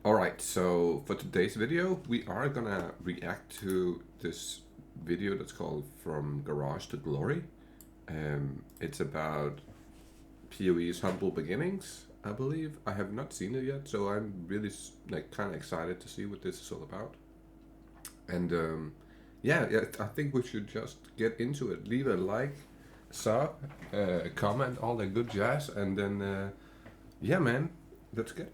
Alright, so for today's video, we are gonna react to this video that's called From Garage to Glory. It's about PoE's humble beginnings, I believe. I have not seen it yet, so I'm really kind of excited to see what this is all about. And yeah, I think we should just get into it. Leave a like, sub, comment, all that good jazz, and then yeah, man, let's get it.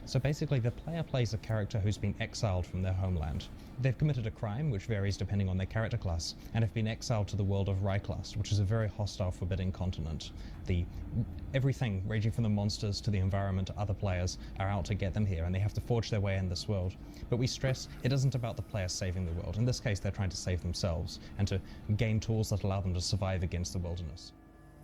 So basically, the player plays a character who's been exiled from their homeland. They've committed a crime, which varies depending on their character class, and have been exiled to the world of Ryklast, which is a very hostile, forbidding continent. Everything, ranging from the monsters to the environment to other players, are out to get them here, and they have to forge their way in this world. But we stress, it isn't about the players saving the world. In this case, they're trying to save themselves, and to gain tools that allow them to survive against the wilderness.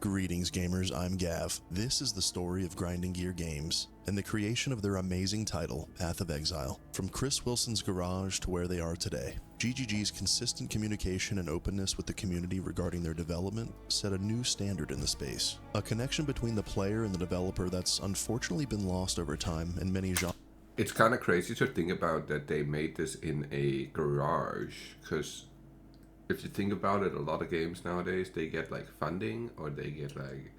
Greetings gamers, I'm Gav. This is the story of Grinding Gear Games and the creation of their amazing title, Path of Exile. From Chris Wilson's garage to where they are today, GGG's consistent communication and openness with the community regarding their development set a new standard in the space. A connection between the player and the developer that's unfortunately been lost over time in many genres. It's kind of crazy to think about that they made this in a garage, because if you think about it, a lot of games nowadays, they get like funding, or they get like,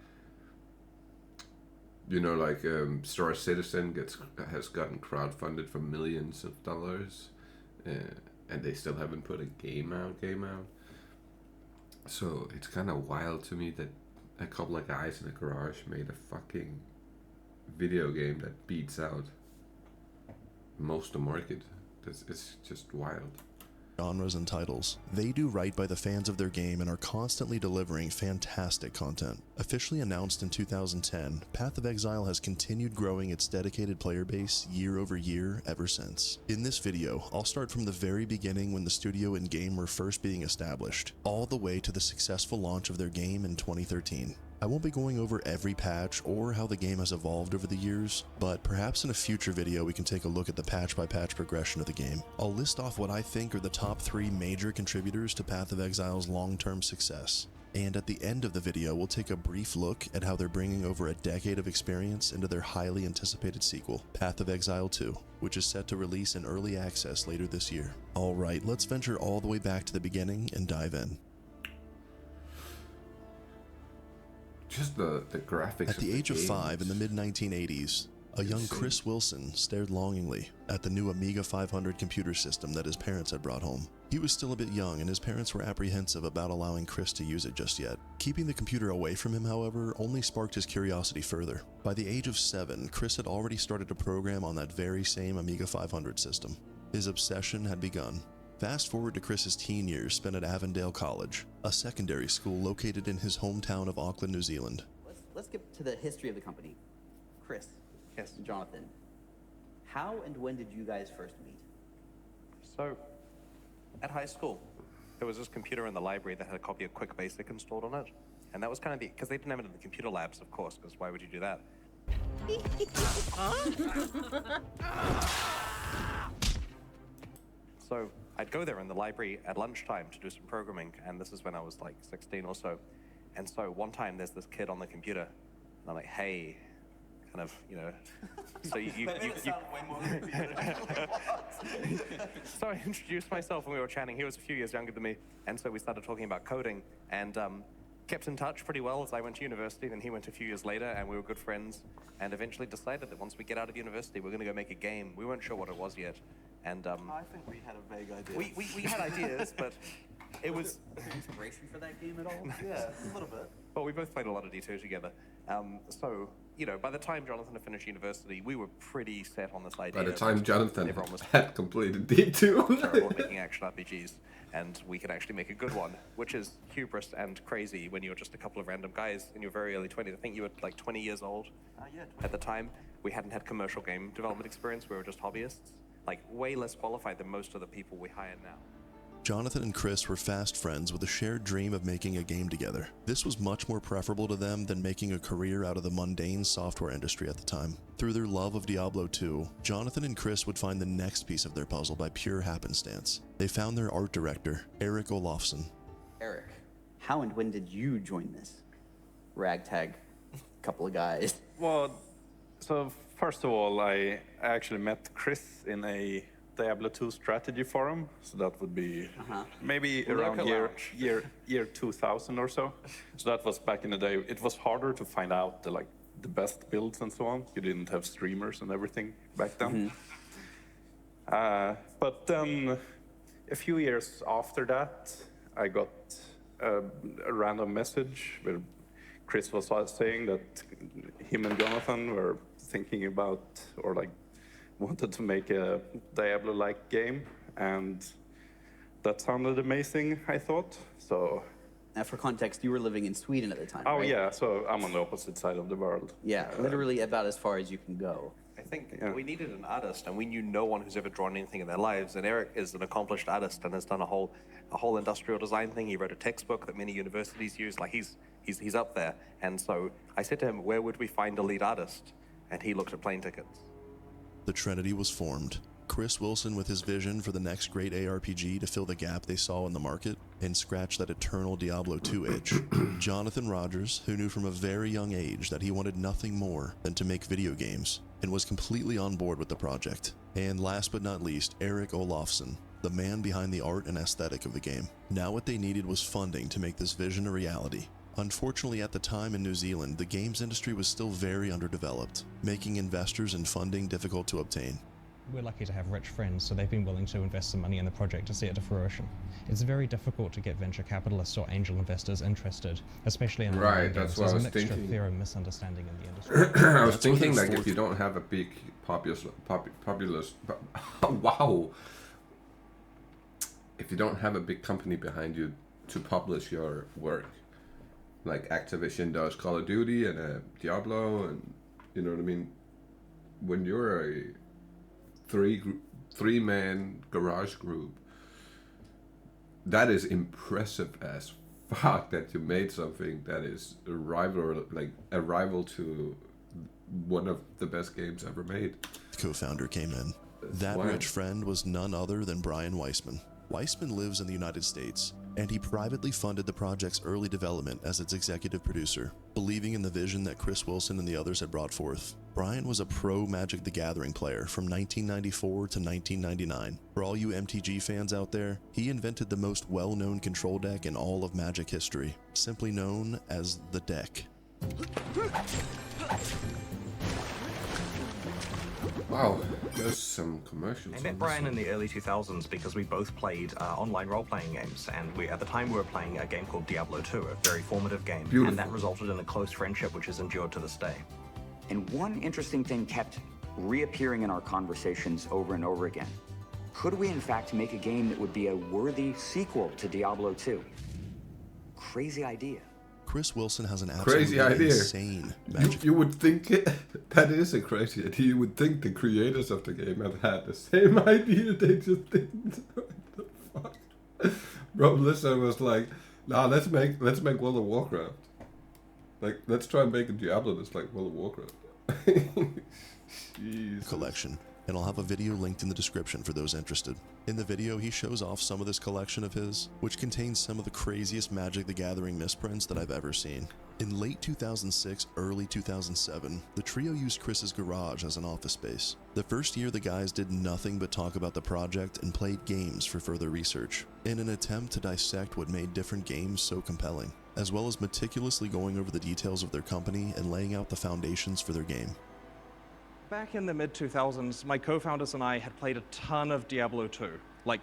you know, like Star Citizen has gotten crowdfunded for millions of dollars, and they still haven't put a game out. So it's kind of wild to me that a couple of guys in a garage made a fucking video game that beats out most of the market. It's just wild. Genres and titles. They do right by the fans of their game and are constantly delivering fantastic content. Officially announced in 2010, Path of Exile has continued growing its dedicated player base year over year ever since. In this video, I'll start from the very beginning when the studio and game were first being established, all the way to the successful launch of their game in 2013. I won't be going over every patch or how the game has evolved over the years, but perhaps in a future video we can take a look at the patch-by-patch progression of the game. I'll list off what I think are the top 3 major contributors to Path of Exile's long-term success. And at the end of the video, we'll take a brief look at how they're bringing over a decade of experience into their highly anticipated sequel, Path of Exile 2, which is set to release in early access later this year. Alright, let's venture all the way back to the beginning and dive in. Just the graphics. At the age of 5 in the mid-1980s, a young Chris Wilson stared longingly at the new Amiga 500 computer system that his parents had brought home. He was still a bit young, and his parents were apprehensive about allowing Chris to use it just yet. Keeping the computer away from him, however, only sparked his curiosity further. By the age of 7, Chris had already started to program on that very same Amiga 500 system. His obsession had begun. Fast forward to Chris's teen years spent at Avondale College, a secondary school located in his hometown of Auckland, New Zealand. Let's get to the history of the company. Chris. Yes. Jonathan. How and when did you guys first meet? So, at high school, there was this computer in the library that had a copy of Quick Basic installed on it. And that was kind of because they didn't have it in the computer labs, of course, because why would you do that? So, I'd go there in the library at lunchtime to do some programming, and this is when I was like 16 or so. And so one time there's this kid on the computer, and I'm like, hey, kind of, you know. So So I introduced myself and we were chatting. He was a few years younger than me, and so we started talking about coding, and kept in touch pretty well as I went to university. Then he went a few years later, and we were good friends, and eventually decided that once we get out of university, we're gonna go make a game. We weren't sure what it was yet. And I think we had a vague idea. we had ideas, but it was Inspiration for that game at all? Yeah, a little bit. well, we both played a lot of D2 together. So, you know, by the time Jonathan had finished university, we were pretty set on this idea. By the time Jonathan everyone was had completed D2. terrible at making action RPGs, and we could actually make a good one, which is hubris and crazy when you're just a couple of random guys in your very early 20s. I think you were like 20 years old Yeah. at the time. We hadn't had commercial game development experience. We were just hobbyists, like way less qualified than most of the people we hire now. Jonathan and Chris were fast friends with a shared dream of making a game together. This was much more preferable to them than making a career out of the mundane software industry at the time. Through their love of Diablo 2, Jonathan and Chris would find the next piece of their puzzle by pure happenstance. They found their art director, Eric Olofsson. Eric, how and when did you join this ragtag couple of guys? Well, so first of all, I actually met Chris in a Diablo 2 strategy forum, so that would be maybe around year 2000 or so. So that was back in the day. It was harder to find out the best builds and so on. You didn't have streamers and everything back then. But then a few years after that, I got a random message where Chris was saying that him and Jonathan were thinking about or wanted to make a Diablo-like game, and that sounded amazing, I thought. So. Now, for context, you were living in Sweden at the time, Oh, right? yeah, so I'm on the opposite side of the world. Yeah, literally about as far as you can go. I think we needed an artist, and we knew no one who's ever drawn anything in their lives. And Eric is an accomplished artist and has done a whole industrial design thing. He wrote a textbook that many universities use. He's up there. And so I said to him, where would we find a lead artist? And he looked at plane tickets. The Trinity was formed. Chris Wilson with his vision for the next great ARPG to fill the gap they saw in the market and scratch that eternal Diablo 2 itch. Jonathan Rogers, who knew from a very young age that he wanted nothing more than to make video games and was completely on board with the project. And last but not least, Eric Olofsson, the man behind the art and aesthetic of the game. Now what they needed was funding to make this vision a reality. Unfortunately, at the time in New Zealand, the games industry was still very underdeveloped, making investors and funding difficult to obtain. We're lucky to have rich friends, so they've been willing to invest some money in the project to see it to fruition. It's very difficult to get venture capitalists or angel investors interested, especially in Right, games. that's what I was There's a mixture thinking. of fear and misunderstanding in the industry. I was That's thinking what like if you don't have a big wow, if you don't have a big company behind you to publish your work, like Activision does Call of Duty and Diablo, and you know what I mean. When you're a three-man garage group, that is impressive as fuck that you made something that is a rival to one of the best games ever made. Co-founder came in. That rich friend was none other than Brian Weissman. Weissman lives in the United States, and he privately funded the project's early development as its executive producer, believing in the vision that Chris Wilson and the others had brought forth. Brian was a pro Magic the Gathering player from 1994 to 1999. For all you MTG fans out there, he invented the most well-known control deck in all of Magic history, simply known as the deck. Wow, there's some commercials. I met Brian in the early 2000s because we both played online role-playing games, and at the time we were playing a game called Diablo 2, a very formative game, and that resulted in a close friendship which has endured to this day. And one interesting thing kept reappearing in our conversations over and over again. Could we in fact make a game that would be a worthy sequel to Diablo 2? Crazy idea. Chris Wilson has an Crazy absolutely idea. insane magic. You would think that is a crazy idea. You would think the creators of the game had the same idea. They just didn't. What the fuck? Bro, Blizzard was like, nah, let's make World of Warcraft. Like, let's try and make a Diablo that's like World of Warcraft. Collection, and I'll have a video linked in the description for those interested. In the video, he shows off some of this collection of his, which contains some of the craziest Magic the Gathering misprints that I've ever seen. In late 2006, early 2007, the trio used Chris's garage as an office space. The first year, the guys did nothing but talk about the project and played games for further research, in an attempt to dissect what made different games so compelling, as well as meticulously going over the details of their company and laying out the foundations for their game. Back in the mid-2000s, my co-founders and I had played a ton of Diablo 2, like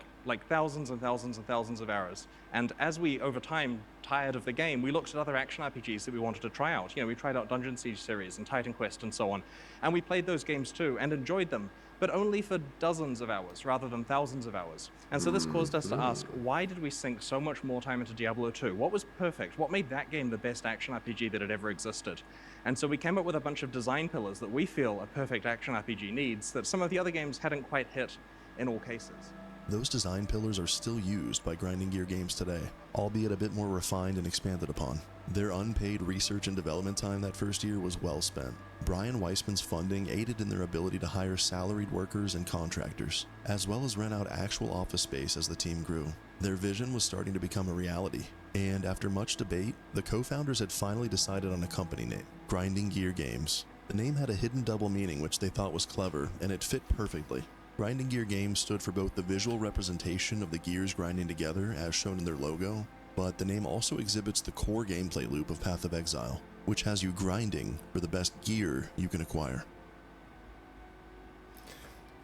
thousands and thousands and thousands of hours. And as we, over time, tired of the game, we looked at other action RPGs that we wanted to try out. You know, we tried out Dungeon Siege series and Titan Quest and so on. And we played those games too and enjoyed them, but only for dozens of hours rather than thousands of hours. And so this caused us to ask, why did we sink so much more time into Diablo 2? What was perfect? What made that game the best action RPG that had ever existed? And so we came up with a bunch of design pillars that we feel a perfect action RPG needs that some of the other games hadn't quite hit in all cases. Those design pillars are still used by Grinding Gear games today, albeit a bit more refined and expanded upon. Their unpaid research and development time that first year was well spent. Brian Weissman's funding aided in their ability to hire salaried workers and contractors, as well as rent out actual office space as the team grew. Their vision was starting to become a reality, and after much debate, the co-founders had finally decided on a company name, Grinding Gear Games. The name had a hidden double meaning which they thought was clever, and it fit perfectly. Grinding Gear Games stood for both the visual representation of the gears grinding together as shown in their logo, but the name also exhibits the core gameplay loop of Path of Exile, which has you grinding for the best gear you can acquire.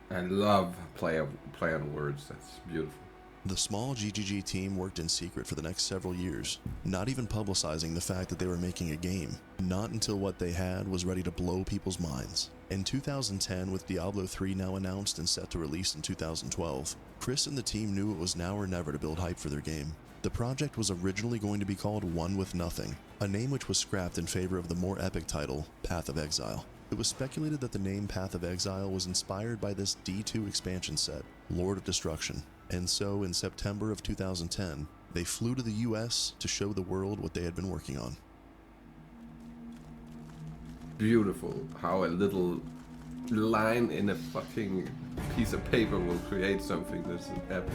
I love play on words. That's beautiful. The small GGG team worked in secret for the next several years, not even publicizing the fact that they were making a game, not until what they had was ready to blow people's minds. In 2010, with Diablo 3 now announced and set to release in 2012, Chris and the team knew it was now or never to build hype for their game. The project was originally going to be called One With Nothing, a name which was scrapped in favor of the more epic title, Path of Exile. It was speculated that the name Path of Exile was inspired by this D2 expansion set, Lord of Destruction. And so, in September of 2010, they flew to the US to show the world what they had been working on. Beautiful how a little line in a fucking piece of paper will create something that's epic.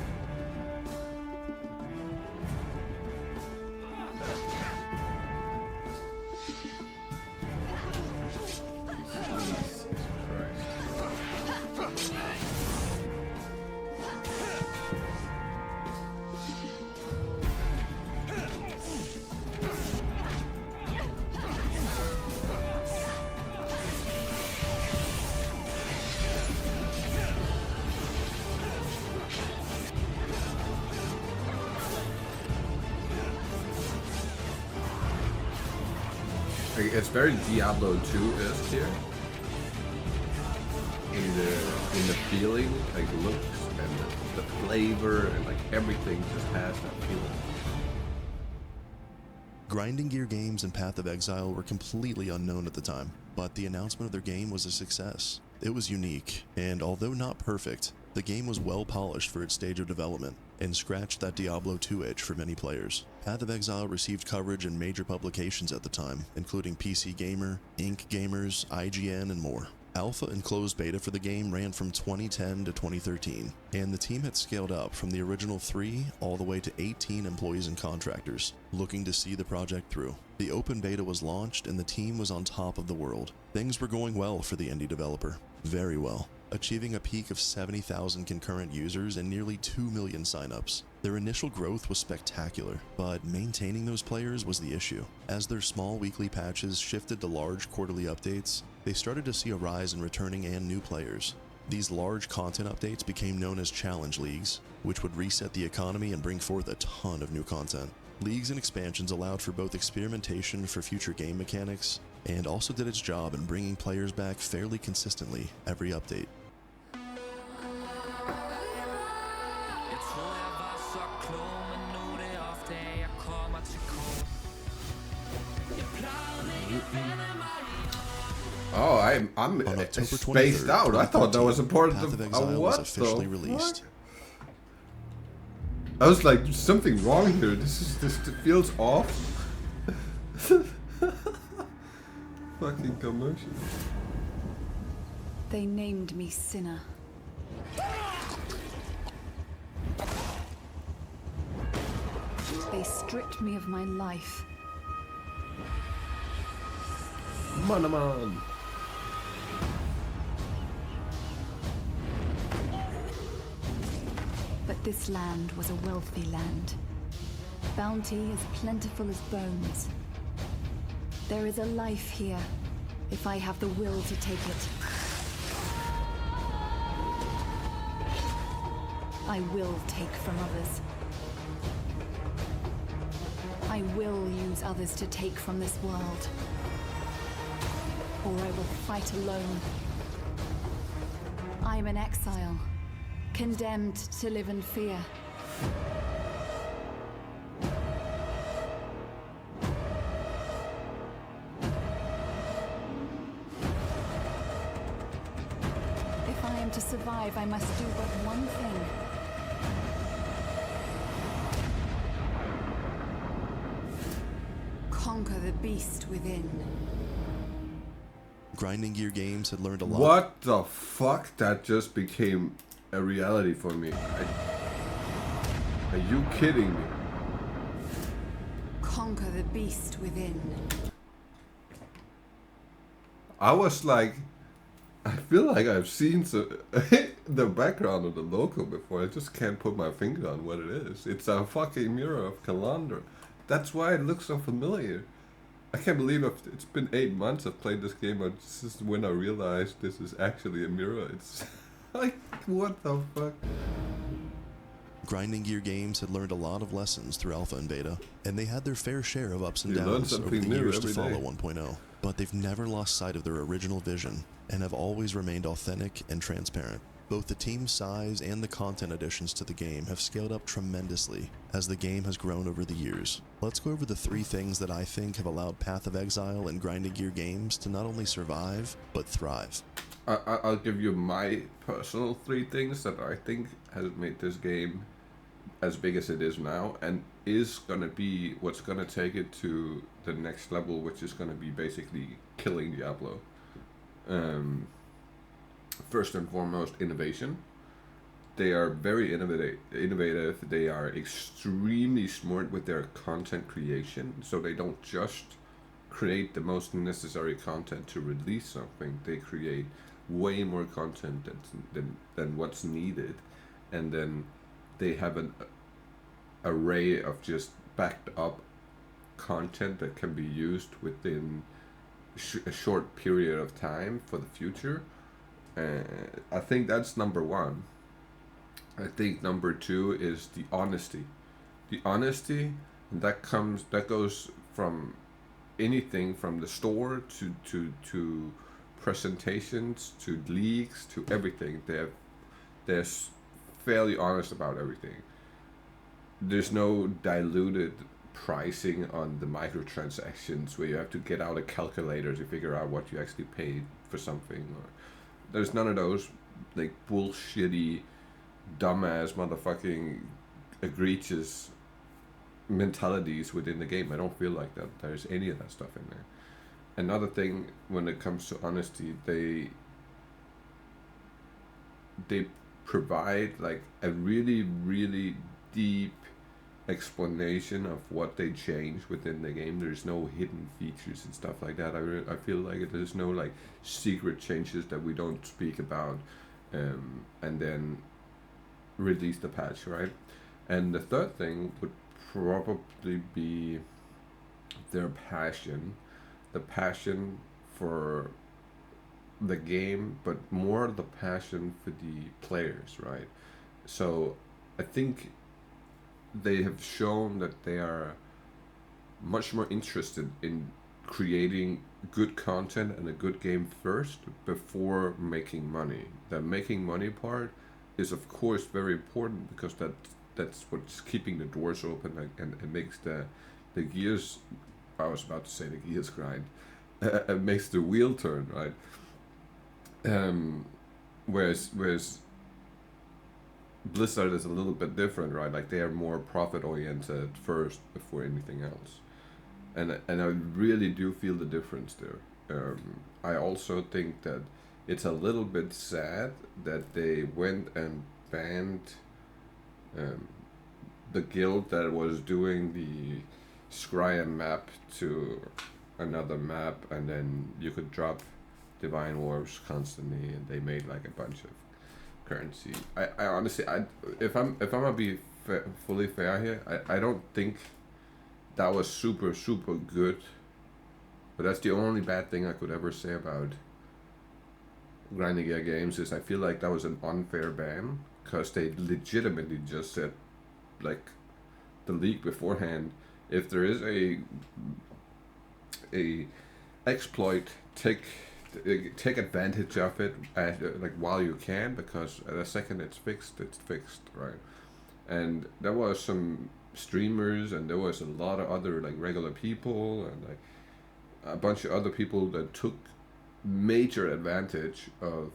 It's very Diablo 2-esque here. In the feeling, like looks and the flavor and like everything just has that feeling. Grinding Gear Games and Path of Exile were completely unknown at the time, but the announcement of their game was a success. It was unique, and although not perfect, the game was well polished for its stage of development, and scratched that Diablo 2 itch for many players. Path of Exile received coverage in major publications at the time, including PC Gamer, Inc. Gamers, IGN, and more. Alpha and closed beta for the game ran from 2010 to 2013, and the team had scaled up from the original 3 all the way to 18 employees and contractors, looking to see the project through. The open beta was launched and the team was on top of the world. Things were going well for the indie developer. Very well. Achieving a peak of 70,000 concurrent users and nearly 2 million signups. Their initial growth was spectacular, but maintaining those players was the issue. As their small weekly patches shifted to large quarterly updates, they started to see a rise in returning and new players. These large content updates became known as challenge leagues, which would reset the economy and bring forth a ton of new content. Leagues and expansions allowed for both experimentation for future game mechanics, and also did its job in bringing players back fairly consistently every update. Oh, I'm spaced out. I thought that was a part of the what officially released. I was like, there's something wrong here. This feels off. Fucking commotion. They named me Sinner. They stripped me of my life. Man. But this land was a wealthy land. Bounty as plentiful as bones. There is a life here, if I have the will to take it. I will take from others. I will use others to take from this world. Or I will fight alone. I'm an exile, condemned to live in fear. If I am to survive, I must do but one thing. Conquer the beast within. Grinding Gear Games had learned a lot. What the fuck? That just became a reality for me. Are you kidding me? Conquer the beast within. I was like, I feel like I've seen the background of the logo before. I just can't put my finger on what it is. It's a fucking mirror of Calandra. That's why it looks so familiar. I can't believe it's been 8 months I've played this game. This is when I realized this is actually a mirror. It's like, what the fuck? Grinding Gear Games had learned a lot of lessons through Alpha and Beta, and they had their fair share of ups and downs over the years to follow 1.0. But they've never lost sight of their original vision, and have always remained authentic and transparent. Both the team size and the content additions to the game have scaled up tremendously as the game has grown over the years. Let's go over the 3 things that I think have allowed Path of Exile and Grinding Gear Games to not only survive, but thrive. I'll give you my personal 3 things that I think has made this game as big as it is now, and is gonna be what's gonna take it to the next level, which is gonna be basically killing Diablo. First and foremost, innovation. They are very innovative. They are extremely smart with their content creation, so they don't just create the most necessary content to release something. They create way more content than what's needed, and then they have an array of just backed up content that can be used within a short period of time for the future. I think that's number 1. I think number 2 is the honesty. The honesty that goes from anything from the store to presentations to leaks to everything. They're fairly honest about everything. There's no diluted pricing on the microtransactions where you have to get out a calculator to figure out what you actually paid for something. There's none of those like bullshitty, dumbass, motherfucking, egregious mentalities within the game. I don't feel like that there's any of that stuff in there. Another thing, when it comes to honesty, they provide like a really, really deep explanation of what they change within the game. There's no hidden features and stuff like that. I feel like there's no like secret changes that we don't speak about, and then release the patch, right? And the third thing would probably be their passion, the passion for the game, but more the passion for the players, right? So I think they have shown that they are much more interested in creating good content and a good game first before making money. The making money part is of course very important, because that's what's keeping the doors open and makes the gears, I was about to say the gears grind, it makes the wheel turn, right? Whereas Blizzard is a little bit different, right? Like they are more profit oriented first before anything else, and I really do feel the difference there. I also think that it's a little bit sad that they went and banned the guild that was doing the Scry map to another map, and then you could drop divine orbs constantly, and they made like a bunch of currency. I honestly, if I'm gonna be fully fair here, I don't think that was super good, but that's the only bad thing I could ever say about Grinding Gear Games. Is I feel like that was an unfair ban, because they legitimately just said, like the leak beforehand, if there is a exploit, take advantage of it like while you can, because the second it's fixed, right? And there was some streamers, and there was a lot of other like regular people, and like a bunch of other people that took major advantage of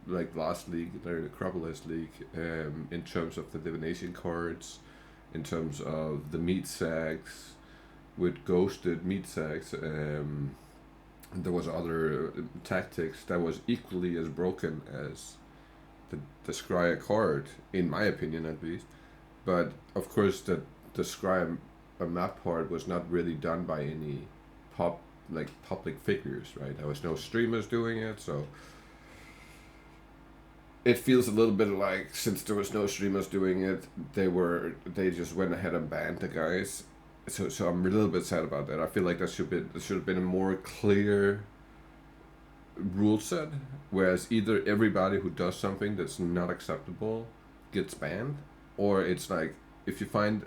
like last league, the Acropolis League, in terms of the divination cards, in terms of the meat sacks with ghosted meat sacks. There was other tactics that was equally as broken as the Scry card, in my opinion at least. But of course the Scry map part was not really done by any like public figures, right? There was no streamers doing it, so it feels a little bit like, since there was no streamers doing it, they just went ahead and banned the guys. So I'm a little bit sad about that. I feel like there should have been a more clear rule set, whereas either everybody who does something that's not acceptable gets banned, or it's like, if you find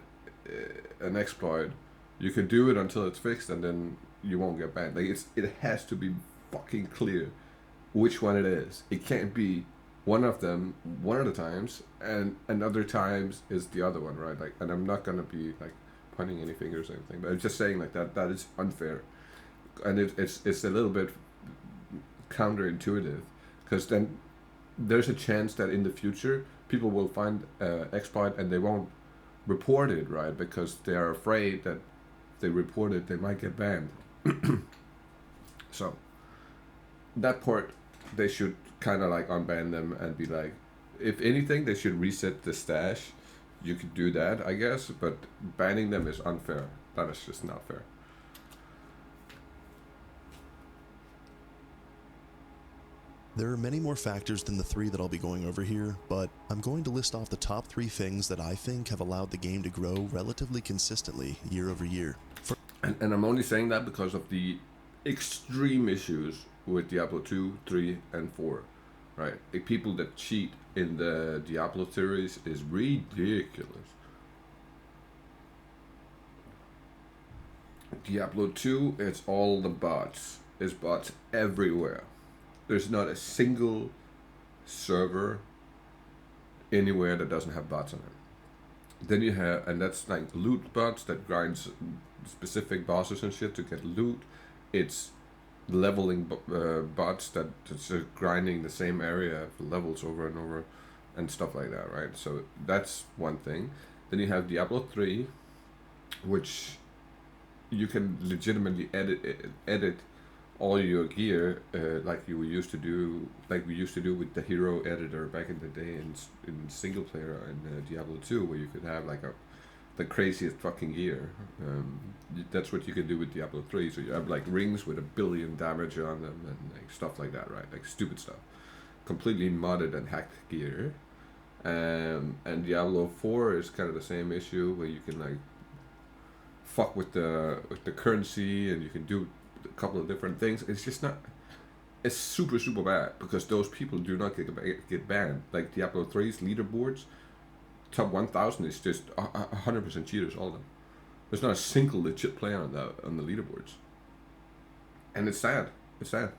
an exploit, you can do it until it's fixed and then you won't get banned. Like, it has to be fucking clear which one it is. It can't be one of them one of the times and other times is the other one, right? Like, and I'm not gonna be like pointing any fingers or anything, but I'm just saying like that is unfair, and it's a little bit counterintuitive, because then there's a chance that in the future people will find exploit and they won't report it, right? Because they are afraid that if they report it, they might get banned. So that part, they should kind of like unban them and be like, if anything, they should reset the stash. You could do that, I guess, but banning them is unfair. That is just not fair. There are many more factors than the 3 that I'll be going over here, but I'm going to list off the top 3 things that I think have allowed the game to grow relatively consistently year over year. And I'm only saying that because of the extreme issues with Diablo 2, 3, and 4, right? The people that cheat in the Diablo series is ridiculous. Diablo 2, it's all the bots. There's bots everywhere. There's not a single server anywhere that doesn't have bots on it. Then you have, and that's like loot bots that grinds specific bosses and shit to get loot. It's leveling bots that's grinding the same area for levels over and over and stuff like that, right? So that's one thing. Then you have Diablo 3, which you can legitimately edit all your gear like we used to do with the hero editor back in the day in single player in Diablo 2, where you could have like the craziest fucking gear. That's what you can do with Diablo 3. So you have like rings with 1 billion damage on them and like stuff like that, right? Like stupid stuff, completely modded and hacked gear. And Diablo 4 is kind of the same issue, where you can like fuck with the currency and you can do a couple of different things. It's just not. It's super bad, because those people do not get banned. Like Diablo 3's leaderboards, top 1,000 is just 100% cheaters, all of them. There's not a single legit player on the leaderboards, and it's sad. It's sad.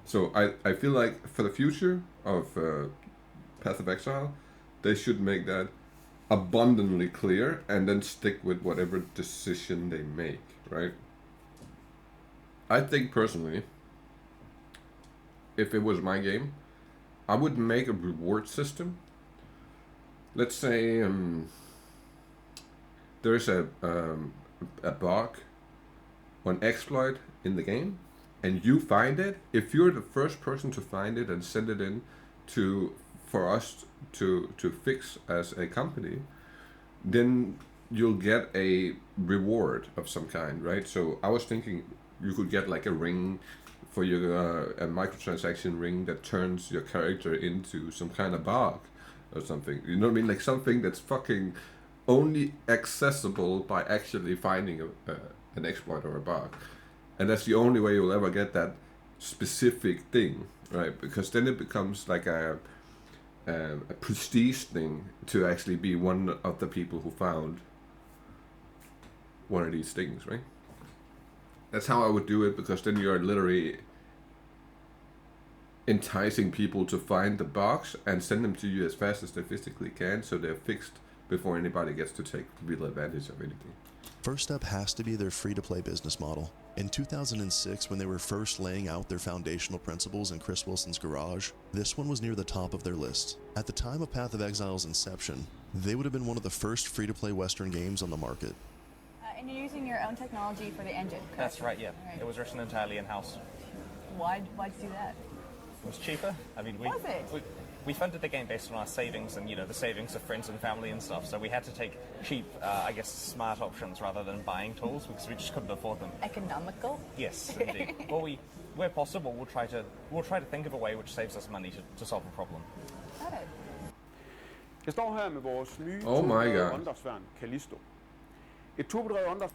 So I feel like for the future of Path of Exile, they should make that abundantly clear and then stick with whatever decision they make, right? I think personally, if it was my game, I would make a reward system. Let's say there's a bug or an exploit in the game, and you find it. If you're the first person to find it and send it in for us to fix as a company, then you'll get a reward of some kind, right? So I was thinking you could get like a ring for your a microtransaction ring that turns your character into some kind of bug or something. You know what I mean? Like something that's fucking only accessible by actually finding an exploit or a bug, and that's the only way you'll ever get that specific thing, right? Because then it becomes like a prestige thing to actually be one of the people who found one of these things, right? That's how I would do it, because then you're literally enticing people to find the bugs and send them to you as fast as they physically can, so they're fixed before anybody gets to take real advantage of anything. First up has to be their free-to-play business model. In 2006, when they were first laying out their foundational principles in Chris Wilson's garage, this one was near the top of their list. At the time of Path of Exile's inception, they would have been one of the first free-to-play Western games on the market. And you're using your own technology for the engine, correct? That's right, yeah. Right. It was written entirely in-house. Why'd you do that? It was cheaper. I mean, Was it? we funded the game based on our savings and, you know, the savings of friends and family and stuff. So we had to take cheap, I guess, smart options rather than buying tools because we just couldn't afford them. Economical? Yes, indeed. Well, where possible, we'll try to think of a way which saves us money to solve a problem. Got it. Jeg står her med vores nye Oh my god. åndedrætsværn, Callisto. Et turbodrevet åndedræts...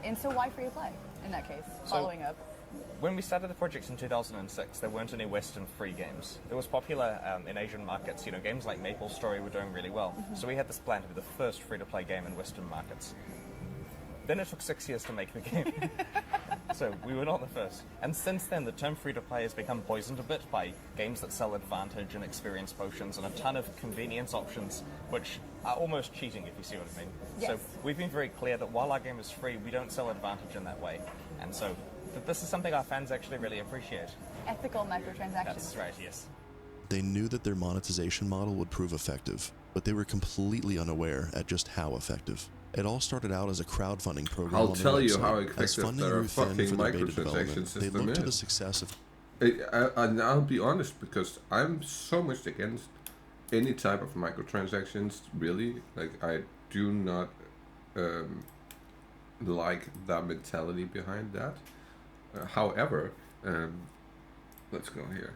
And so why free to play in that case? Following up. When we started the project in 2006, there weren't any Western free games. It was popular in Asian markets. You know, games like Maple Story were doing really well. So we had this plan to be the first free-to-play game in Western markets. Then it took 6 years to make the game. So we were not the first. And since then, the term free-to-play has become poisoned a bit by games that sell advantage and experience potions and a ton of convenience options, which are almost cheating, if you see what I mean. Yes. So we've been very clear that while our game is free, we don't sell advantage in that way. And so this is something our fans actually really appreciate. Ethical microtransactions. That's right, yes. They knew that their monetization model would prove effective, but they were completely unaware at just how effective. It all started out as a crowdfunding program. I'll on their tell you website. how As effective funding their grew thin fucking for their beta microtransaction development, they system looked to the is. success of... And I'll be honest, because I'm so much against any type of microtransactions, really. Like, I do not like that mentality behind that. However, let's go here.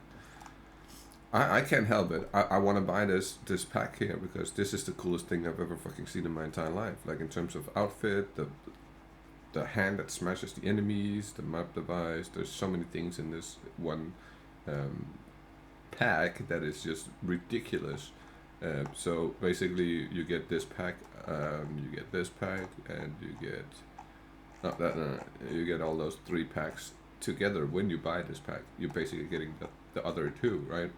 I can't help it. I want to buy this pack here because this is the coolest thing I've ever fucking seen in my entire life. Like, in terms of outfit, the hand that smashes the enemies, the map device. There's so many things in this one pack that is just ridiculous. So basically, you get this pack, you get this pack, and you get you get all those 3 packs together when you buy this pack. You're basically getting the other 2, right?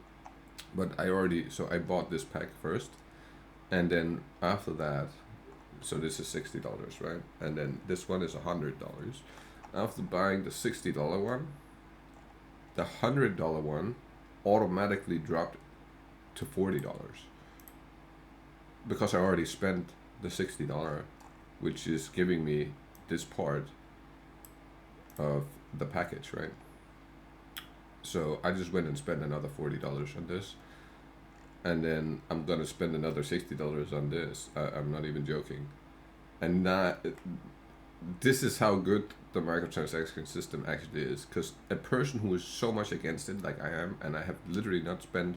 But I bought this pack first, and then after that, so this is $60, right? And then this one is $100. After buying the $60 one, the $100 one automatically dropped to $40 because I already spent the $60, which is giving me this part of the package, right? So I just went and spent another $40 on this, and then I'm gonna spend another $60 on this. I'm not even joking. And this is how good the microtransaction system actually is, because a person who is so much against it, like I am, and I have literally not spent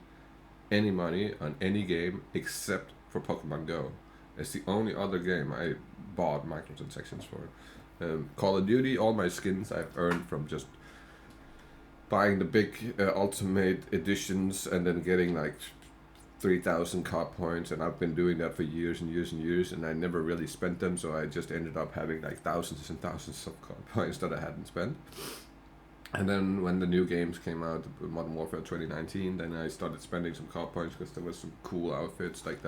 any money on any game except for Pokemon Go. It's the only other game I bought microtransactions for. Call of Duty, all my skins I've earned from just buying the big ultimate editions and then getting like 3,000 card points, and I've been doing that for years and years and years, and I never really spent them, so I just ended up having like thousands and thousands of card points that I hadn't spent. And then when the new games came out, Modern Warfare 2019, then I started spending some card points because there was some cool outfits, like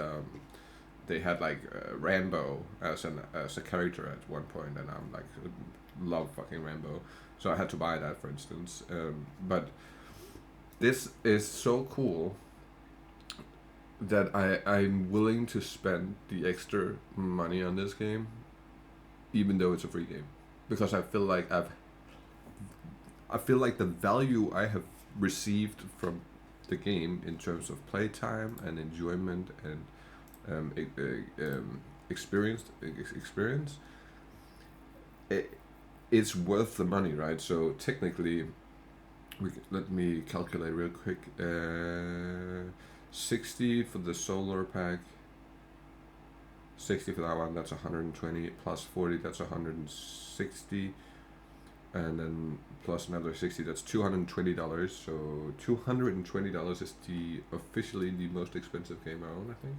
they had like Rambo as a character at one point, and I'm like, love fucking Rambo, so I had to buy that, for instance. But this is so cool that I'm willing to spend the extra money on this game, even though it's a free game, because I feel like the value I have received from the game in terms of playtime and enjoyment and experience, it's worth the money, right? So technically, let me calculate real quick. 60 for the solar pack, 60 for that one, that's 120, plus 40, that's 160, and then plus another 60, that's $220. So $220 is officially the most expensive game I own, I think.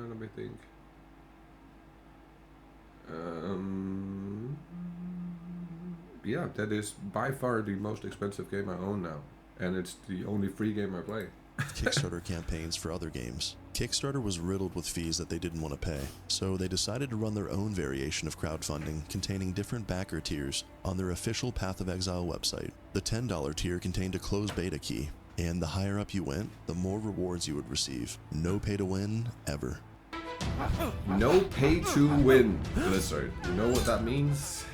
Let me think. Yeah, that is by far the most expensive game I own now, and it's the only free game I play. Kickstarter campaigns for other games. Kickstarter was riddled with fees that they didn't want to pay, so they decided to run their own variation of crowdfunding containing different backer tiers on their official Path of Exile website. The $10 tier contained a closed beta key, and the higher up you went, the more rewards you would receive. No pay to win, ever. No pay to win, Blizzard. You know what that means?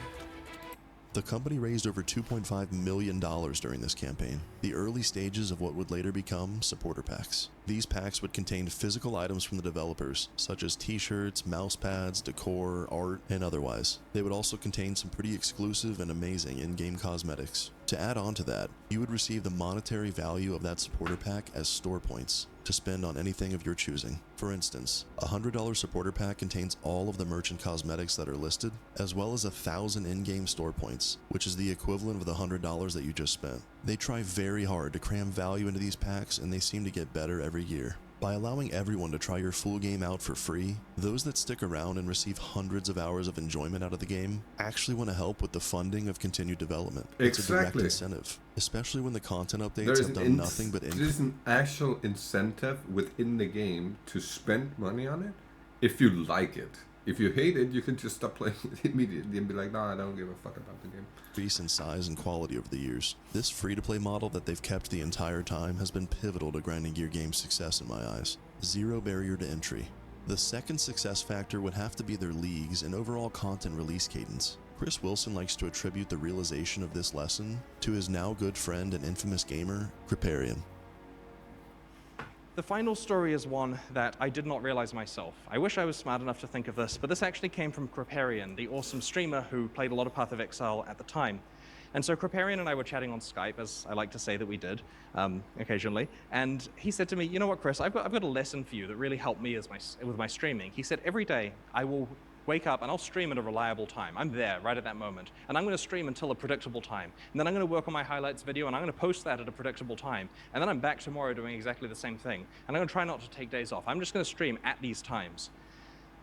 The company raised over $2.5 million during this campaign, the early stages of what would later become supporter packs. These packs would contain physical items from the developers, such as t-shirts, mouse pads, decor, art, and otherwise. They would also contain some pretty exclusive and amazing in-game cosmetics. To add on to that, you would receive the monetary value of that supporter pack as store points to spend on anything of your choosing. For instance, a $100 supporter pack contains all of the merchant cosmetics that are listed, as well as 1,000 in-game store points, which is the equivalent of the $100 that you just spent. They try very hard to cram value into these packs, and they seem to get better every year. By allowing everyone to try your full game out for free, those that stick around and receive hundreds of hours of enjoyment out of the game actually want to help with the funding of continued development. It's a direct incentive, especially when the content updates have done nothing but increase. There's an actual incentive within the game to spend money on it if you like it. If you hate it, you can just stop playing it immediately and be like, nah, I don't give a fuck about the game. Increase in size and quality over the years. This free-to-play model that they've kept the entire time has been pivotal to Grinding Gear Games' success in my eyes. Zero barrier to entry. The second success factor would have to be their leagues and overall content release cadence. Chris Wilson likes to attribute the realization of this lesson to his now good friend and infamous gamer, Kriparian. The final story is one that I did not realize myself. I wish I was smart enough to think of this, but this actually came from Kriparian, the awesome streamer who played a lot of Path of Exile at the time. And so Kriparian and I were chatting on Skype, as I like to say that we did occasionally, and he said to me, you know what, Chris, I've got a lesson for you that really helped me with my streaming. He said, every day I will wake up and I'll stream at a reliable time. I'm there right at that moment. And I'm going to stream until a predictable time. And then I'm going to work on my highlights video and I'm going to post that at a predictable time. And then I'm back tomorrow doing exactly the same thing. And I'm going to try not to take days off. I'm just going to stream at these times.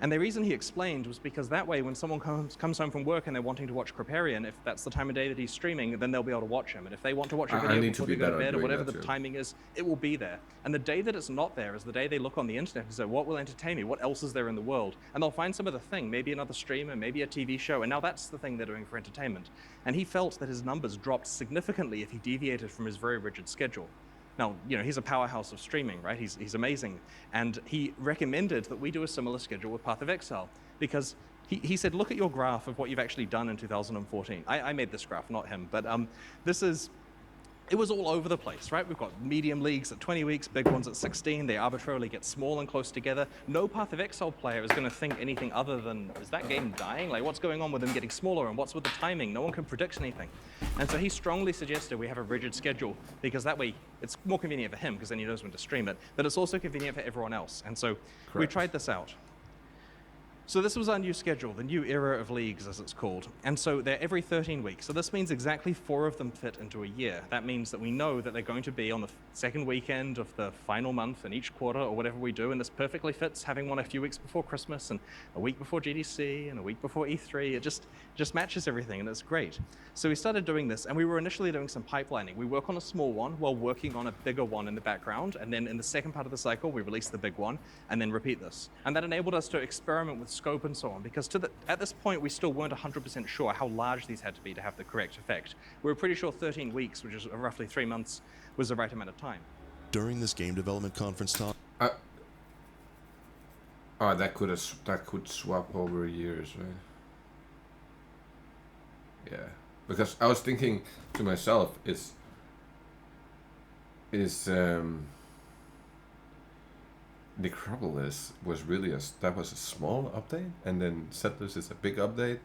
And the reason he explained was because that way when someone comes home from work and they're wanting to watch Kriparian, if that's the time of day that he's streaming, then they'll be able to watch him. And if they want to watch a video before they go to bed or whatever the timing is, it will be there. And the day that it's not there is the day they look on the internet and say, what will entertain me? What else is there in the world? And they'll find some other thing, maybe another streamer, maybe a TV show, and now that's the thing they're doing for entertainment. And he felt that his numbers dropped significantly if he deviated from his very rigid schedule. Now, you know, he's a powerhouse of streaming, right? He's amazing. And he recommended that we do a similar schedule with Path of Exile because he said, look at your graph of what you've actually done in 2014. I made this graph, not him, but it was all over the place, right? We've got medium leagues at 20 weeks, big ones at 16. They arbitrarily get small and close together. No Path of Exile player is going to think anything other than, is that game dying? Like, what's going on with them getting smaller and what's with the timing? No one can predict anything. And so he strongly suggested we have a rigid schedule because that way it's more convenient for him because then he knows when to stream it, but it's also convenient for everyone else. And so we tried this out. So this was our new schedule, the new era of leagues, as it's called. And so they're every 13 weeks. So this means exactly 4 of them fit into a year. That means that we know that they're going to be on the second weekend of the final month in each quarter or whatever we do. And this perfectly fits having one a few weeks before Christmas and a week before GDC and a week before E3. It just matches everything, and it's great. So we started doing this, and we were initially doing some pipelining. We work on a small one while working on a bigger one in the background. And then in the second part of the cycle, we release the big one and then repeat this. And that enabled us to experiment with scope and so on, because at this point we still weren't 100% sure how large these had to be to have the correct effect. We were pretty sure 13 weeks, which is roughly 3 months, was the right amount of time. During this game development conference talk, that could swap over years, right? Yeah, because I was thinking to myself, Necropolis was really a small update, and then Settlers is a big update.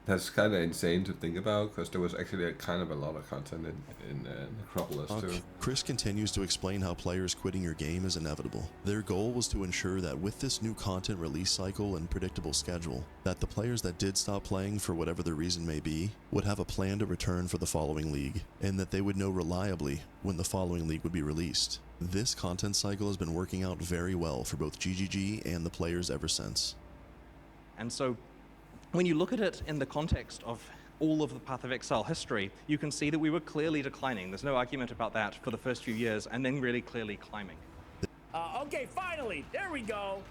That's kind of insane to think about, because there was actually kind of a lot of content in Necropolis too. Chris continues to explain how players quitting your game is inevitable. Their goal was to ensure that with this new content release cycle and predictable schedule, that the players that did stop playing for whatever the reason may be, would have a plan to return for the following league, and that they would know reliably when the following league would be released. This content cycle has been working out very well for both GGG and the players ever since. And so, when you look at it in the context of all of the Path of Exile history, you can see that we were clearly declining. There's no argument about that for the first few years, and then really clearly climbing. Okay, finally, there we go.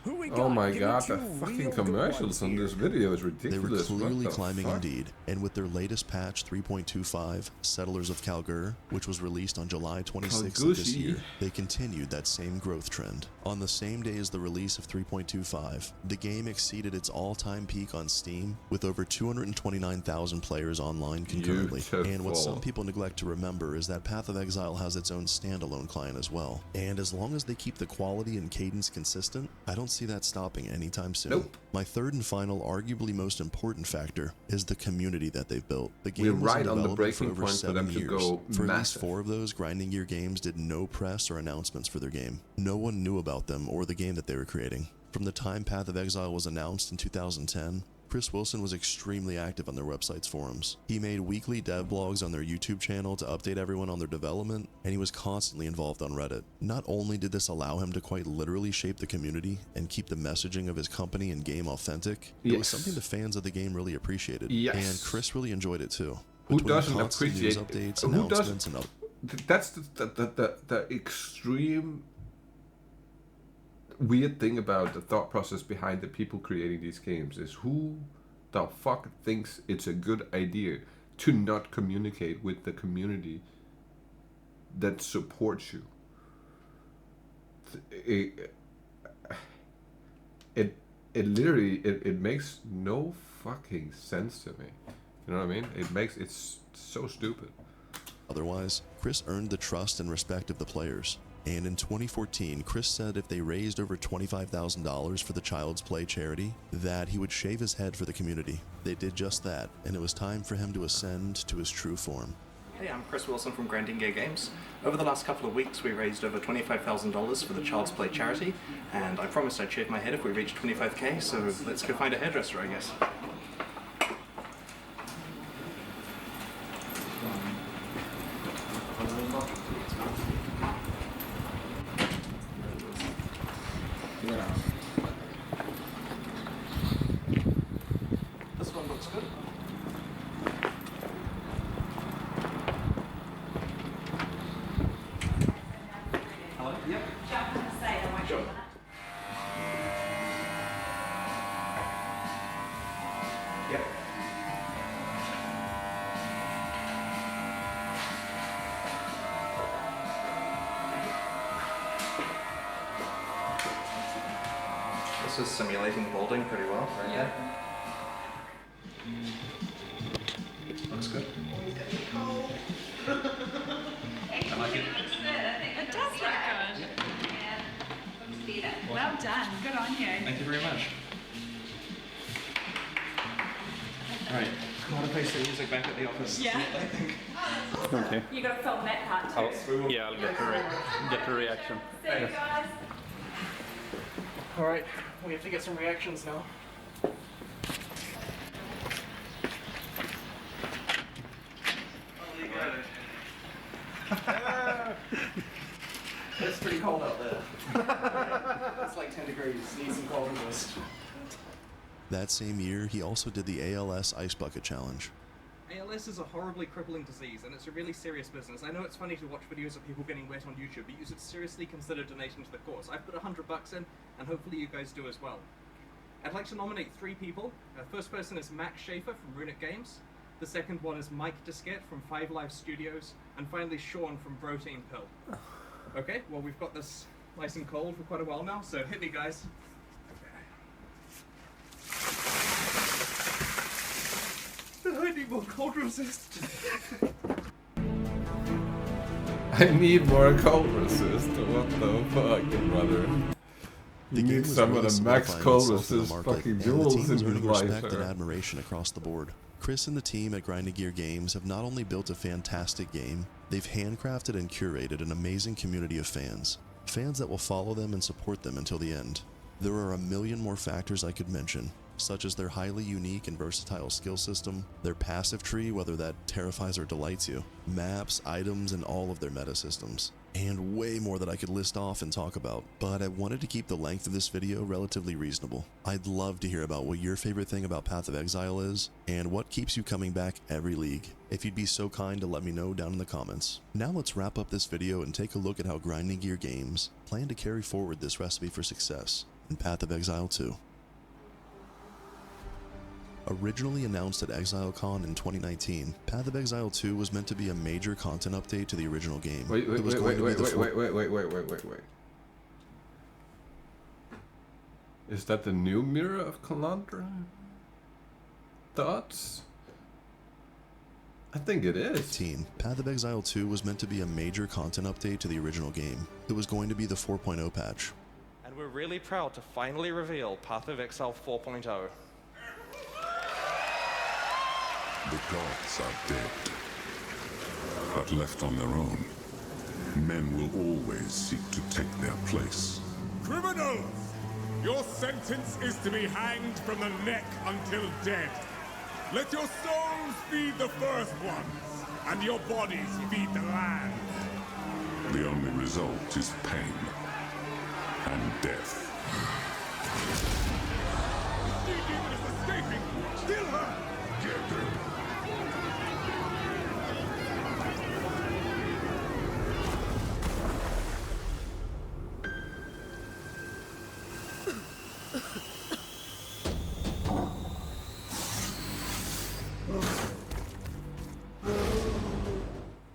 Oh my god, the fucking commercials on this video is ridiculous. They were clearly What the climbing fuck? indeed, and with their latest patch 3.25, Settlers of Kalgur, which was released on July 26th of this year, they continued that same growth trend. On the same day as the release of 3.25, the game exceeded its all-time peak on Steam with over 229,000 players online concurrently. And what some people neglect to remember is that Path of Exile has its own standalone client as well. And as long as they keep the quality and cadence consistent, I don't see that stopping anytime soon. Nope. My third and final, arguably most important factor is the community that they've built. The game We're was right in on the development for breaking over point for 7 them to years. go For at least massive. 4 of those, Grinding Gear Games did no press or announcements for their game. No one knew about them or the game that they were creating. From the time Path of Exile was announced in 2010, Chris Wilson was extremely active on their website's forums. He made weekly dev blogs on their YouTube channel to update everyone on their development, and he was constantly involved on Reddit. Not only did this allow him to quite literally shape the community and keep the messaging of his company and game authentic, it was something the fans of the game really appreciated, and Chris really enjoyed it too. Who Between doesn't constant appreciate news updates, who announcements, doesn't? and That's the extreme weird thing about the thought process behind the people creating these games is who the fuck thinks it's a good idea to not communicate with the community that supports you. It literally it makes no fucking sense to me. You know what I mean? It's so stupid. Otherwise, Chris earned the trust and respect of the players. And in 2014, Chris said if they raised over $25,000 for the Child's Play charity, that he would shave his head for the community. They did just that, and it was time for him to ascend to his true form. Hey, I'm Chris Wilson from Grinding Gear Games. Over the last couple of weeks, we raised over $25,000 for the Child's Play charity, and I promised I'd shave my head if we reached 25k, so let's go find a hairdresser, I guess. This one looks good. Hello? Yep. Sure. Yep. This is simulating balding pretty well, right there. Looks good. I like it. It does look good. Well done. Good on you. Thank you very much. Alright, want to paste the music back at the office? Yeah. I think. Okay. You got to film that part too. Yeah, I'll get the reaction. See you guys. Alright, we have to get some reactions now. It's pretty cold out there. It's like 10 degrees. Need some cold resist. That same year, he also did the ALS Ice Bucket Challenge. ALS is a horribly crippling disease, and it's a really serious business. I know it's funny to watch videos of people getting wet on YouTube, but you should seriously consider donating to the cause. I've put $100 in, and hopefully you guys do as well. I'd like to nominate 3 people. The first person is Max Schaefer from Runic Games. The second one is Mike Diskett from 5 Live Studios. And finally, Sean from Protein Pill. Okay, well, we've got this nice and cold for quite a while now, so hit me, guys. I need more cold resist. I need more cold resist. What the fuck, brother? The You game need was some really of the max solidifying cold itself to the resist market, fucking and the jewels team in was your earning life. respect and admiration across the board. Chris and the team at Grinding Gear Games have not only built a fantastic game, they've handcrafted and curated an amazing community of fans. Fans that will follow them and support them until the end. There are a million more factors I could mention, such as their highly unique and versatile skill system, their passive tree, whether that terrifies or delights you, maps, items, and all of their meta systems. And way more that I could list off and talk about, but I wanted to keep the length of this video relatively reasonable. I'd love to hear about what your favorite thing about Path of Exile is, and what keeps you coming back every league. If you'd be so kind to let me know down in the comments. Now let's wrap up this video and take a look at how Grinding Gear Games plan to carry forward this recipe for success. and Path of Exile 2. Originally announced at ExileCon in 2019, Path of Exile 2 was meant to be a major content update to the original game. Wait. Is that the new Mirror of Calandra? Thoughts? I think it is. Path of Exile 2 was meant to be a major content update to the original game. It was going to be the 4.0 patch. And we're really proud to finally reveal Path of Exile 4.0. The gods are dead, but left on their own, men will always seek to take their place. Criminals! Your sentence is to be hanged from the neck until dead. Let your souls feed the first ones, and your bodies feed the land. The only result is pain and death. The demon is escaping! Kill her! Get her.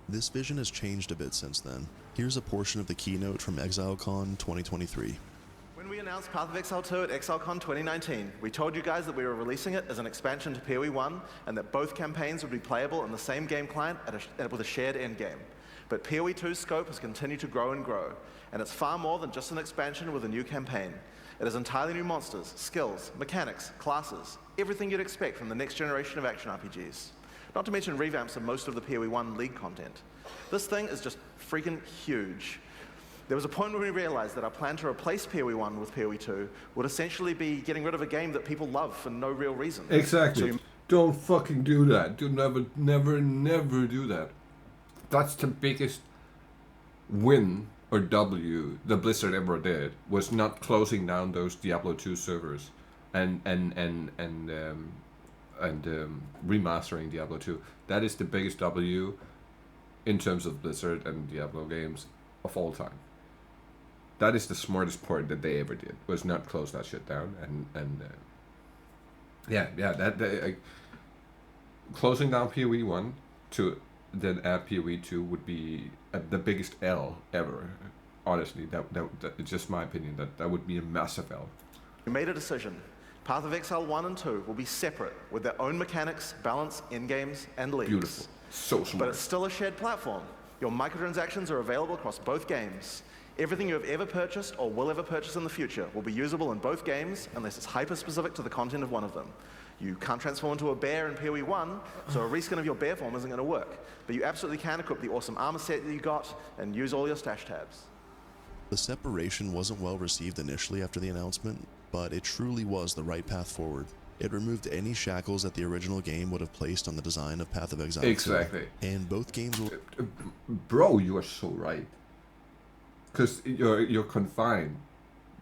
This vision has changed a bit since then. Here's a portion of the keynote from ExileCon 2023. When we announced Path of Exile 2 at ExileCon 2019, we told you guys that we were releasing it as an expansion to PoE 1 and that both campaigns would be playable on the same game client with a shared endgame. But PoE 2's scope has continued to grow and grow, and it's far more than just an expansion with a new campaign. It has entirely new monsters, skills, mechanics, classes, everything you'd expect from the next generation of action RPGs. Not to mention revamps of most of the PoE 1 League content. This thing is just freaking huge. There was a point when we realized that our plan to replace PoE 1 with PoE 2 would essentially be getting rid of a game that people love for no real reason. Exactly. So don't fucking do that. Do never do that. That's the biggest win or W the Blizzard ever did, was not closing down those Diablo 2 servers and remastering Diablo 2. That is the biggest W in terms of Blizzard and Diablo games of all time. That is the smartest part that they ever did, was not close that shit down. Closing down PoE 1 to then add PoE 2 would be the biggest L ever. Honestly, that it's just my opinion. That would be a massive L. we made a decision. Path of Exile 1 and 2 will be separate with their own mechanics, balance, endgames, and leagues. Beautiful. So smart. But it's still a shared platform. Your microtransactions are available across both games. Everything you have ever purchased or will ever purchase in the future will be usable in both games unless it's hyper-specific to the content of one of them. You can't transform into a bear in PoE 1, so a reskin of your bear form isn't going to work. But you absolutely can equip the awesome armor set that you got and use all your stash tabs. The separation wasn't well received initially after the announcement, but it truly was the right path forward. It removed any shackles that the original game would have placed on the design of Path of Exile 2. Exactly. And both games will... Bro, you are so right. Because you're confined.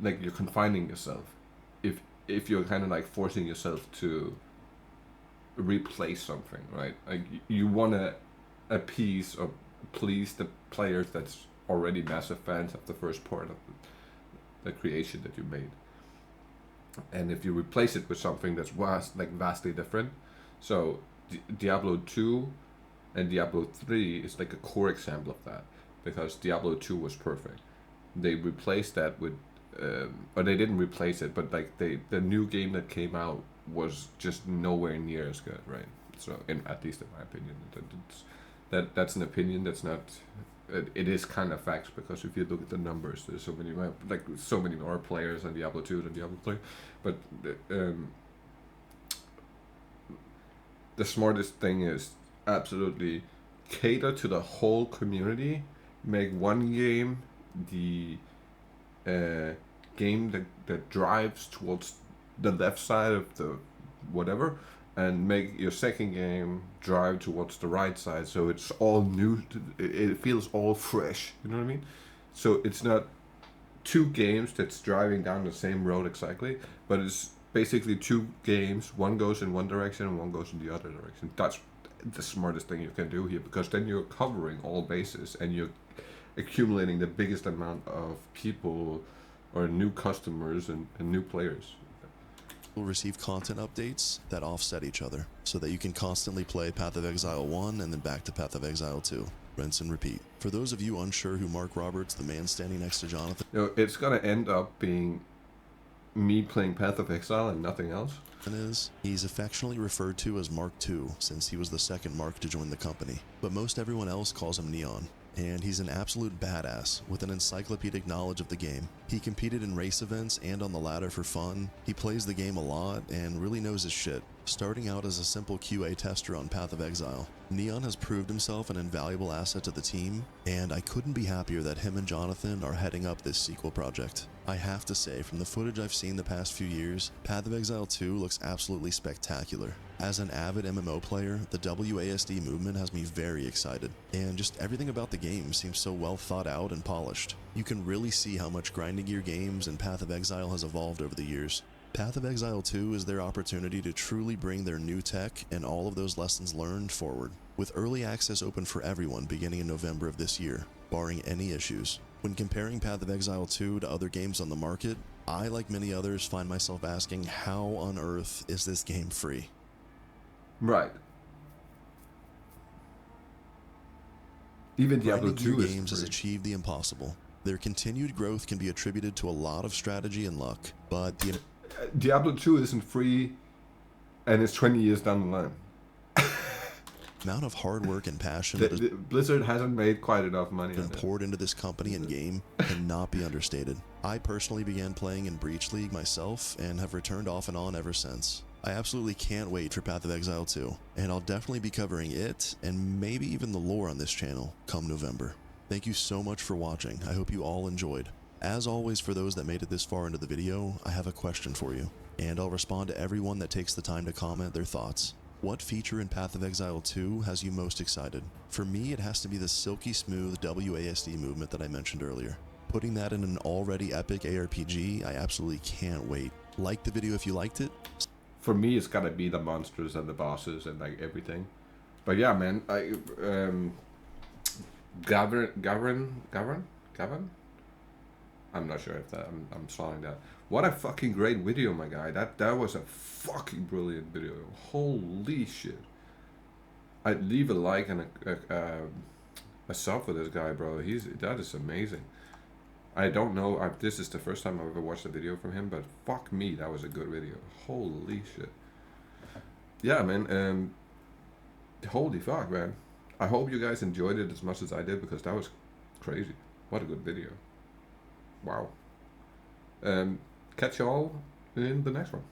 Like, you're confining yourself. If you're kind of like forcing yourself to replace something, right? Like, you want to appease or please the players that's already massive fans of the first part of the creation that you made. And if you replace it with something that's vastly different, so Diablo 2 and Diablo 3 is like a core example of that, because Diablo 2 was perfect. They replaced that with, or they didn't replace it, but like the new game that came out was just nowhere near as good, right? So, at least in my opinion, that's an opinion. That's not. It is kind of facts, because if you look at the numbers, there's so many more players on Diablo 2 than Diablo 3. But the smartest thing is absolutely cater to the whole community. Make one game the game that drives towards the left side of the whatever, and make your second game drive towards the right side, so it's all new. It feels all fresh. You know what I mean? So it's not two games that's driving down the same road exactly, but it's basically two games. One goes in one direction and one goes in the other direction. That's the smartest thing you can do here, because then you're covering all bases and you're accumulating the biggest amount of people or new customers and new players. Will receive content updates that offset each other so that you can constantly play Path of Exile 1 and then back to Path of Exile 2. Rinse and repeat. For those of you unsure who Mark Roberts, the man standing next to Jonathan, it's gonna end up being me playing Path of Exile and nothing else. He's affectionately referred to as Mark II since he was the second Mark to join the company, but most everyone else calls him Neon. And he's an absolute badass with an encyclopedic knowledge of the game. He competed in race events and on the ladder for fun. He plays the game a lot and really knows his shit. Starting out as a simple QA tester on Path of Exile, Neon has proved himself an invaluable asset to the team, and I couldn't be happier that him and Jonathan are heading up this sequel project. I have to say, from the footage I've seen the past few years, Path of Exile 2 looks absolutely spectacular. As an avid MMO player, the WASD movement has me very excited, and just everything about the game seems so well thought out and polished. You can really see how much grinding gear games and Path of Exile has evolved over the years. Path of Exile 2 is their opportunity to truly bring their new tech and all of those lessons learned forward, with early access open for everyone beginning in November of this year, barring any issues. When comparing Path of Exile 2 to other games on the market, I, like many others, find myself asking, how on earth is this game free? Right. Even Diablo 2 games has achieved the impossible. Their continued growth can be attributed to a lot of strategy and luck, but the Diablo 2 isn't free, and it's 20 years down the line. amount of hard work and passion Blizzard hasn't made quite enough money been poured into this company and game cannot be understated. I personally began playing in Breach League myself and have returned off and on ever since. I absolutely can't wait for Path of Exile 2, and I'll definitely be covering it and maybe even the lore on this channel come November. Thank you so much for watching. I hope you all enjoyed. As always, for those that made it this far into the video, I have a question for you, and I'll respond to everyone that takes the time to comment their thoughts. What feature in Path of Exile 2 has you most excited? For me, it has to be the silky smooth WASD movement that I mentioned earlier. Putting that in an already epic ARPG, I absolutely can't wait. Like the video if you liked it. For me, it's gotta be the monsters and the bosses and like everything. But yeah, man, Gavin? I'm not sure if that I'm slowing that. What a fucking great video, my guy. That was a fucking brilliant video. Holy shit. I'd leave a like and a sub for this guy, bro. That is amazing. I don't know, this is the first time I've ever watched a video from him, but fuck me, that was a good video. Holy shit. Yeah, man, holy fuck, man. I hope you guys enjoyed it as much as I did, because that was crazy. What a good video. Wow. Catch y'all in the next one.